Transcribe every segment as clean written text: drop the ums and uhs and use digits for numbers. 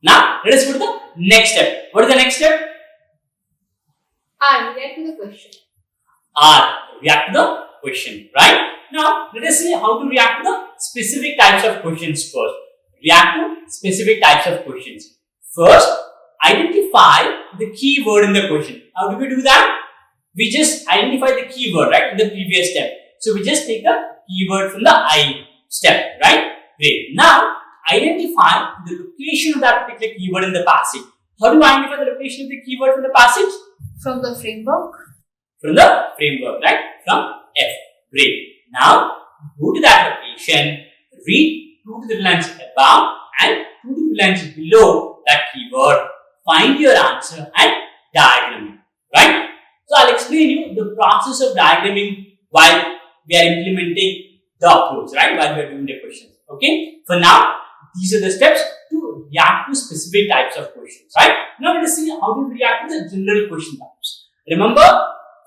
Now, let us go to the next step. What is the next step? React to the question. React to the question, right? Now, let us see how to react to the specific types of questions first. React to specific types of questions. First, identify the keyword in the question. How do we do that? We just identify the keyword, right, in the previous step. So, we just take the keyword from the I step, right? Great. Now, identify the location of that particular keyword in the passage. How do you identify the location of the keyword from the passage? From the framework. From the framework, right? From F. Great. Now, go to that location, read 2 to 3 lines above and 2 to 3 lines below that keyword. Find your answer and diagram it, right? So, I'll explain you the process of diagramming while we are implementing the approach, right? While we are doing the questions. Okay? For now, these are the steps to react to specific types of questions, right? Now, let us see how to react to the general question types. Remember,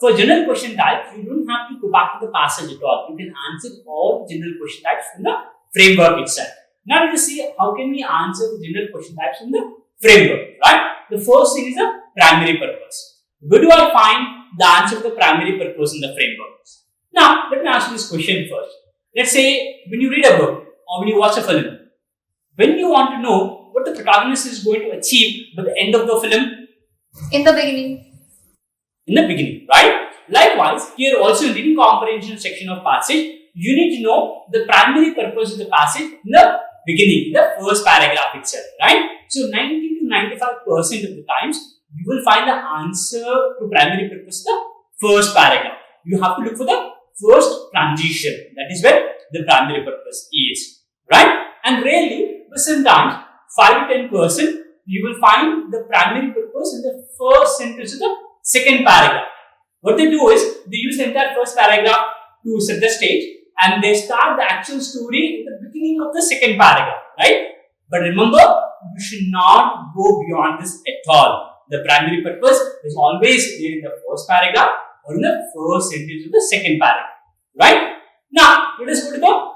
for general question types, you don't have to go back to the passage at all. You can answer all general question types from the framework itself. Now, let us see how can we answer the general question types from the framework, right? The first thing is the primary purpose. Where do I find the answer to the primary purpose in the framework? Now, let me ask you this question first. Let's say when you read a book or when you watch a film, when you want to know what the protagonist is going to achieve by the end of the film? In the beginning. In the beginning, right? Likewise, here also in reading comprehension section of passage, you need to know the primary purpose of the passage in the beginning, the first paragraph itself, right? So, 90 to 95% of the times, you will find the answer to primary purpose in the first paragraph. You have to look for the first transition. That is where the primary purpose is, right? And rarely, but sometimes 5 to 10%, you will find the primary purpose in the first sentence of the second paragraph. What they do is, they use the entire first paragraph to set the stage and they start the actual story at the beginning of the second paragraph, right? But remember, you should not go beyond this at all. The primary purpose is always there in the first paragraph or in the first sentence of the second paragraph, right? Now, let us go to the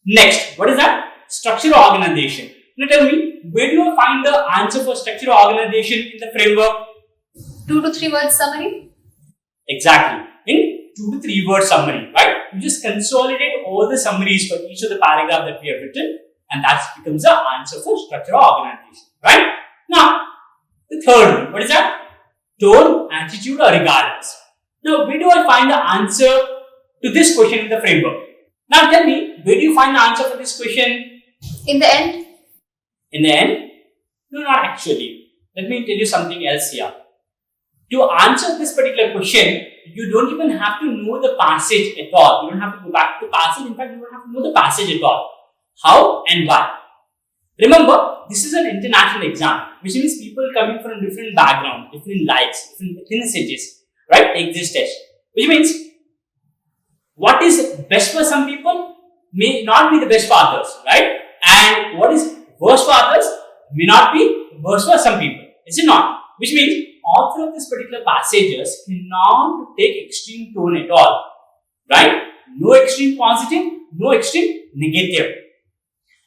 next. What is that? Structure organization. Now tell me, where do you find the answer for structure organization in the framework? 2 to 3 word summary. Exactly. In 2 to 3 word summary, right? You just consolidate all the summaries for each of the paragraph that we have written and that becomes the answer for structure organization, right? Now, the third one, what is that? Tone, attitude or regardless. Now, where do I find the answer to this question in the framework? Now, tell me, where do you find the answer for this question? In the end. In the end? No, not actually. Let me tell you something else here. To answer this particular question, you don't even have to know the passage at all. You don't have to go back to the passage. In fact, you don't have to know the passage at all. How and why? Remember, this is an international exam, which means people coming from different backgrounds, different lives, different ethnicities, right? Take this test. Which means, what is best for some people may not be the best for others, right? And what is worst for others may not be worst for some people. Is it not? Which means, author of this particular passages cannot take extreme tone at all, right? No extreme positive, no extreme negative.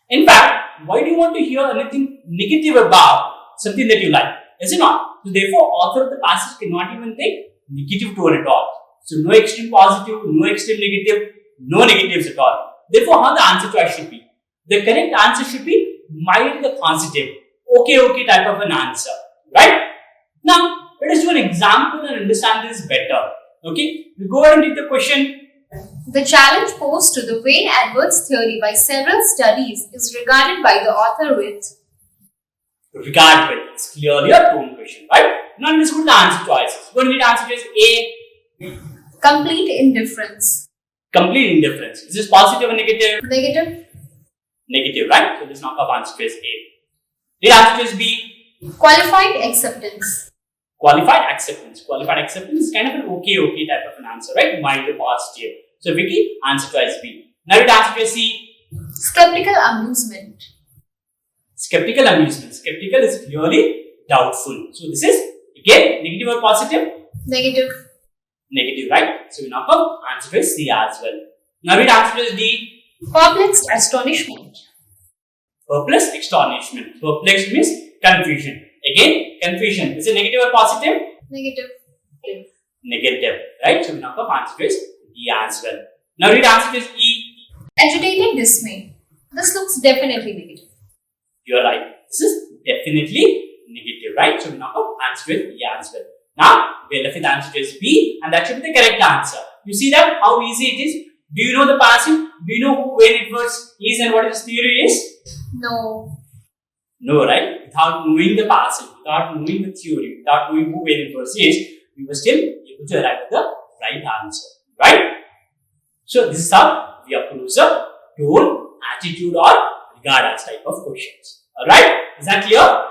In fact, why do you want to hear anything negative about something that you like? Is it not? So therefore, author of the passage cannot even take negative tone at all. So no extreme positive, no extreme negative, no negatives at all. Therefore, how the answer choice should be? The correct answer should be mild positive, okay type of an answer, right? Now, let us do an example and understand this better. Okay, we go ahead and read the question. The challenge posed to the Wayne-Edwards theory by several studies is regarded by the author with. Regard with. It's clearly a tone question, right? Now let's go to the answer choices. Go and read answer choice A. Complete indifference. Complete indifference. Is this positive or negative? Negative. Negative, right? So let's knock off answer choice A. Read answer choice B. Qualified acceptance. Qualified acceptance. Qualified acceptance is kind of an okay type of an answer, right? Mild to positive. So Vicky, answer choice B. Now read answer choice C. Skeptical amusement. Skeptical amusement. Skeptical is clearly doubtful. So this is again negative or positive? Negative. Negative, right? So we knock off answer choice C as well. Now read answer choice D. Perplexed astonishment. Perplexed astonishment. Perplexed means confusion. Again, confusion. Is it negative or positive? Negative. Negative. Right? So, we knock off answer is D as well. Now, read answer is E. Agitated dismay. This looks definitely negative. You are right. This is definitely negative, right? So, we knock off answer is E as well. Now, we are left with answer is B, and that should be the correct answer. You see that how easy it is? Do you know the passive? Do you know who when inverse is and what its theory is? No. No, right? Without knowing the passive, without knowing the theory, without knowing who when inverse is, we were still able to arrive at the right answer, right? So, this is how we approach the tone, attitude or regard as type of questions. Alright? Is that clear?